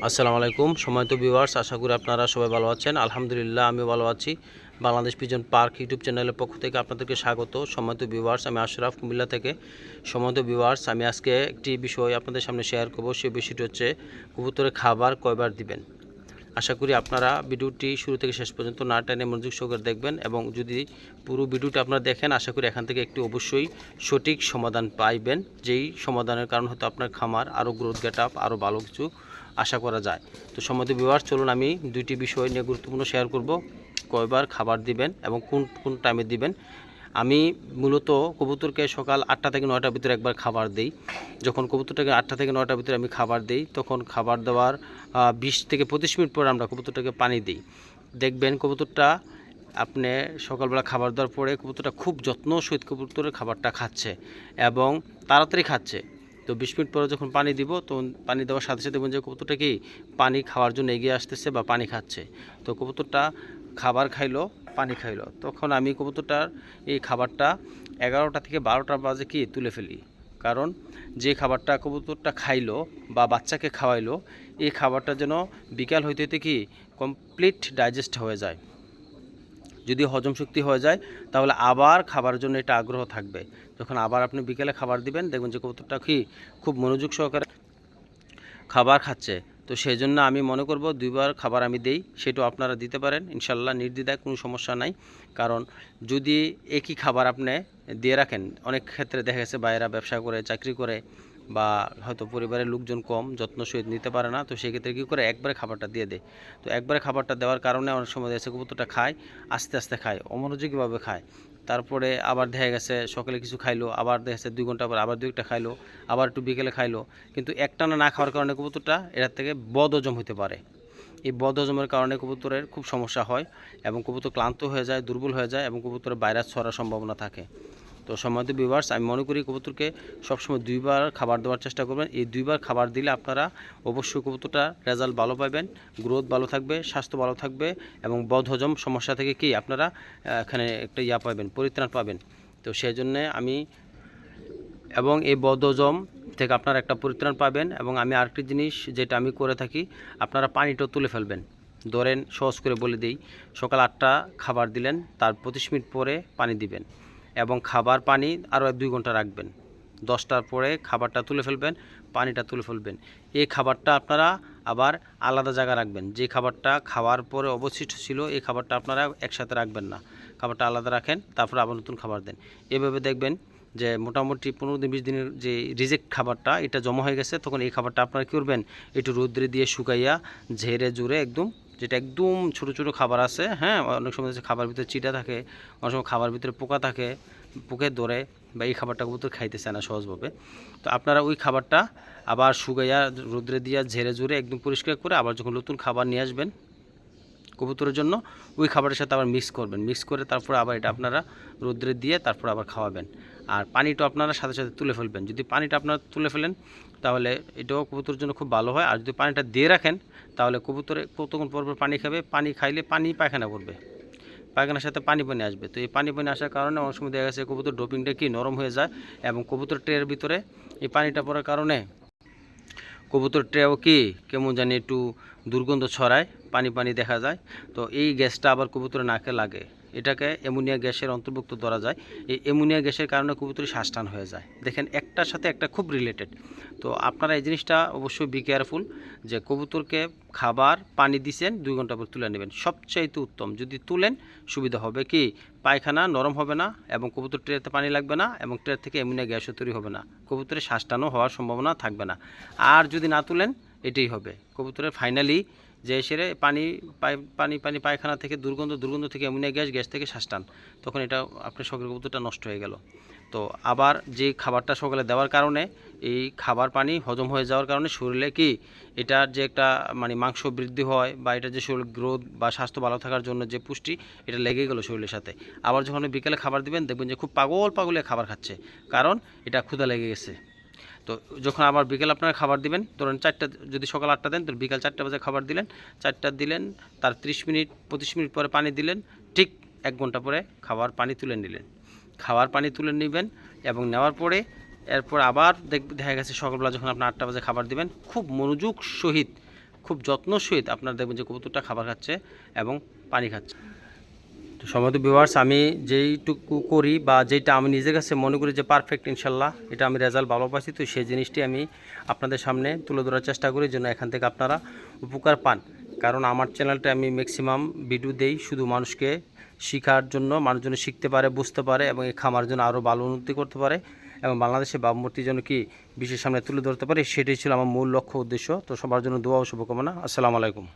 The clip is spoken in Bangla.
আসসালামু আলাইকুম সম্মানিত ভিউয়ার্স, আশা করি আপনারা সবাই ভালো আছেন। আলহামদুলিল্লাহ আমিও ভালো আছি। বাংলাদেশ পিজন পার্ক ইউটিউব চ্যানেলের পক্ষ থেকে আপনাদেরকে স্বাগত। সম্মানিত ভিউয়ার্স, আমি আশরাফ কুমিল্লা থেকে। সম্মানিত ভিউয়ার্স, আমি আজকে একটি বিষয় আপনাদের সামনে শেয়ার করব। সেই বিষয়টি হচ্ছে কবুতরের খাবার কয়বার দিবেন। আশা করি আপনারা ভিডিওটি শুরু থেকে শেষ পর্যন্ত না টেনে মনোযোগ সহকারে দেখবেন, এবং যদি পুরো ভিডিওটি আপনারা দেখেন আশা করি এখান থেকে একটি অবশ্যই সঠিক সমাধান পাইবেন, যেই সমাধানের কারণ হয়তো আপনার খামার আরও গ্রোথ গেট আপ আরও ভালো কিছু আশা করা যায়। তো সম্মানিত ভিউয়ার্স, চলুন আমি দুইটি বিষয় নিয়ে গুরুত্বপূর্ণ শেয়ার করব। কয়বার খাবার দিবেন এবং কোন কোন টাইমে দিবেন। আমি মূলত কবুতরকে সকাল 8টা থেকে 9টার ভিতরে একবার খাবার দিই। যখন কবুতরটাকে 8টা থেকে 9টার ভিতরে আমি খাবার দিই, তখন খাবার দেওয়ার 20 থেকে 25 মিনিট পর আমরা কবুতরটাকে পানি দিই। দেখবেন কবুতরটা আপনি সকালবেলা খাবার দেওয়ার পরে কবুতরটা খুব যত্ন সহিত কবুতরের খাবারটা খাচ্ছে এবং তাড়াতাড়ি খাচ্ছে। তো 20 মিনিট পরে যখন পানি দিব, তখন পানি দেওয়ার সাথে সাথে দেখবেন যে কবুতরটা কি পানি খাওয়ার জন্য এগিয়ে আসতেছে বা পানি খাচ্ছে। তো কবুতরটা খাবার খাইলো, পানি খাইলো, তখন আমি কবুতরটার এই খাবারটা 11টা থেকে 12টা বাজে কি তুলে ফেলি। কারণ যে খাবারটা কবুতরটা খাইলো বা বাচ্চাকে খাওয়াইলো, এই খাবারটা যেন বিকাল হইতে হইতে কি কমপ্লিট ডাইজেস্ট হয়ে যায়। যদি হজম শক্তি হয়ে যায় তাহলে আবার খাবারের জন্য এটা আগ্রহ থাকবে। যখন আবার আপনি বিকেলে খাবার দিবেন, দেখবেন যে কবুতরটা কি খুব মনোযোগ সহকারে খাবার খাচ্ছে। তো সেই জন্য আমি মনে করব 2বার খাবার আমি দেই, সেটাও আপনারা দিতে পারেন ইনশাল্লাহ, নির্দ্বিধায়, কোনো সমস্যা নাই। কারণ যদি একই খাবার আপনি দিয়ে রাখেন, অনেক ক্ষেত্রে দেখা গেছে বাইরা ব্যবসা করে, চাকরি করে, বা হয়তো পরিবারের লোকজন কম যত্ন সহিত নিতে পারে না, তো সেক্ষেত্রে কী করে একবারে খাবারটা দিয়ে দেয়। তো একবারে খাবারটা দেওয়ার কারণে অনেক সময় এসে কবুতরটা খায়, আস্তে আস্তে খায়, অমনোযোগীভাবে খায়। তারপরে আবার দেখা গেছে সকালে কিছু খাইলো, আবার দেখা গেছে 2 ঘন্টা পর আবার 2-1টা খাইলো, আবার একটু বিকেলে খাইলো। কিন্তু একটানা না খাওয়ার কারণে কবুতরটা এটার থেকে বদহজম হতে পারে। এই বদহজমের কারণে কবুতরের খুব সমস্যা হয় এবং কবুতর ক্লান্ত হয়ে যায়, দুর্বল হয়ে যায় এবং কবুতরের ভাইরাস ছড়ার সম্ভাবনা থাকে। তো সম্মানিত ভিউয়ার্স, আমি মনে করি কবুতরকে সবসময় 2বার খাবার দেওয়ার চেষ্টা করবেন। এই 2বার খাবার দিলে আপনারা অবশ্যই কবুতরটা রেজাল্ট ভালো পাবেন, গ্রোথ ভালো থাকবে, স্বাস্থ্য ভালো থাকবে এবং বদহজম সমস্যা থেকে কি আপনারা এখানে একটা পাবেন, পরিত্রাণ পাবেন। তো সেই জন্যে আমি এবং এই বদহজম থেকে আপনারা একটা পরিত্রাণ পাবেন। এবং আমি আরেকটি জিনিস যেটা আমি করে থাকি, আপনারা পানিটাও তুলে ফেলবেন। ধরেন সহজ করে বলে দিই, সকাল 8টা খাবার দিলেন, তার 25 মিনিট পরে পানি দিবেন এবং খাবার পানি আরও 2 ঘন্টা রাখবেন। 10টার পরে খাবারটা তুলে ফেলবেন, পানিটা তুলে ফেলবেন। এই খাবারটা আপনারা আবার আলাদা জায়গায় রাখবেন। যে খাবারটা খাওয়ার পরে অবশিষ্ট ছিল, এই খাবারটা আপনারা একসাথে রাখবেন না, খাবারটা আলাদা রাখেন, তারপর আবার নতুন খাবার দেন। এভাবে দেখবেন যে মোটামুটি 15 দিন 20 দিনের যে রিজেক্ট খাবারটা এটা জমা হয়ে গেছে। তখন এই খাবারটা আপনারা কী করবেন, একটু রোদ্রে দিয়ে শুকাইয়া ঝেড়ে জুড়ে একদম, যেটা একদম ছোটো ছোটো খাবার আছে, হ্যাঁ, অনেক সময় খাবার ভিতরে চিটা থাকে, অনেক সময় খাবার ভিতরে পোকা থাকে, পোকে ধরে, বা এই খাবারটা কবুতর খাইতেছে না সহজভাবে। তো আপনারা ওই খাবারটা আবার শুকাইয়া রোদ্রে দিয়া ঝেড়ে জুড়ে একদম পরিষ্কার করে আবার যখন নতুন খাবার নিয়ে আসবেন কবুতরের জন্য, ওই খাবারের সাথে আবার মিক্স করবেন। মিক্স করে তারপরে আবার এটা আপনারা রোদ্রে দিয়ে তারপর আবার খাওয়াবেন। আর পানিটা আপনারা সাথে সাথে তুলে ফেলবেন। যদি পানিটা আপনারা তুলে ফেলেন তাহলে এটাও কবুতরের জন্য খুব ভালো হয়। আর যদি পানিটা দিয়ে রাখেন তাহলে কবুতরে কতক্ষণ পর পর পানি খাবে, পানি খাইলে পানি পায়খানা করবে, পায়খানার সাথে পানি পানি আসবে। তো এই পানি পানি আসার কারণে অনেক সময় দেখা গেছে কবুতর ডোপিংটা কি নরম হয়ে যায় এবং কবুতর ট্রের ভিতরে এই পানিটা পড়ার কারণে কবুতর ট্রেও কি কেমন জানি একটু দুর্গন্ধ ছড়ায়, পানি পানি দেখা যায়। তো এই গ্যাসটা আবার কবুতরের নাকে লাগে, এটাকে অ্যামোনিয়া গ্যাসের অন্তর্ভুক্ত ধরা যায়। এই অ্যামোনিয়া গ্যাসের কারণে কবুতরের শ্বাসটান হয়ে যায়। দেখেন একটার সাথে একটা খুব রিলেটেড। তো আপনারা এই জিনিসটা অবশ্যই বি কেয়ারফুল, যে কবুতরকে খাবার পানি দিছেন 2 ঘন্টা পর তুলে নেবেন, সবচাইতে উত্তম। যদি তুলেন সুবিধা হবে কি, পায়খানা নরম হবে না এবং কবুতর ট্রেতে পানি লাগবে না এবং ট্রে থেকে অ্যামোনিয়া গ্যাসও তৈরি হবে না, কবুতরের শ্বাসটানও হওয়ার সম্ভাবনা থাকবে না। আর যদি না তুলেন এটাই হবে, কবুতরের ফাইনালি যে সেরে পানি পানি পানি পায়খানা থেকে দুর্গন্ধ, দুর্গন্ধ থেকে অ্যামোনিয়া গ্যাস, গ্যাস থেকে শ্বাসটান, তখন এটা আপনার শখের কবুতরটা নষ্ট হয়ে গেল। তো আবার যে খাবারটা সকালে দেওয়ার কারণে এই খাবার পানি হজম হয়ে যাওয়ার কারণে শরীরে কি এটার যে একটা মানে মাংস বৃদ্ধি হয় বা এটা যে শরীর গ্রোথ বা স্বাস্থ্য ভালো থাকার জন্য যে পুষ্টি, এটা লেগে গেলো শরীরের সাথে। আবার যখন বিকেলে খাবার দিবেন দেখবেন যে খুব পাগল পাগলে খাবার খাচ্ছে, কারণ এটা ক্ষুধা লেগে গেছে। তো যখন আবার বিকেল আপনারা খাবার দিবেন, ধরেন 4টা, যদি সকাল 8টা দেন তো বিকাল 4টা বাজে খাবার দিলেন, 4টা দিলেন, তার 30 মিনিট 25 মিনিট পরে পানি দিলেন, ঠিক 1 ঘন্টা পরে খাবার পানি তুলে নিলেন। খাবার পানি তুলে নেবেন এবং নেওয়ার পরে এরপর আবার দেখা গেছে সকালবেলা যখন আপনি 8টা বাজে খাবার দিবেন, খুব মনোযোগ সহিত খুব যত্ন সহিত আপনারা দেখবেন যে কবুতরটা খাবার খাচ্ছে এবং পানি খাচ্ছে। তো সম্মানিত ভিউয়ার্স, আমি যেইটুকু করি বা যেটা আমি নিজের কাছে মনে করি যে পারফেক্ট, ইনশাল্লাহ এটা আমি রেজাল্ট ভালো পাচ্ছি, তো সেই জিনিসটি আমি আপনাদের সামনে তুলে ধরার চেষ্টা করি যেন এখান থেকে আপনারা উপকার পান। কারণ আমার চ্যানেলটা আমি ম্যাক্সিমাম ভিডিও দেই শুধু মানুষকে শেখার জন্য, মানুষ যেন শিখতে পারে, বুঝতে পারে এবং এই খামার জন্য আরও ভালো উন্নতি করতে পারে এবং বাংলাদেশে বাবমূর্তির জন্য কি বিশ্বের সামনে তুলে ধরতে পারে, সেটাই ছিল আমার মূল লক্ষ্য উদ্দেশ্য। তো সবার জন্য দোয়া ও শুভকামনা। আসসালামু আলাইকুম।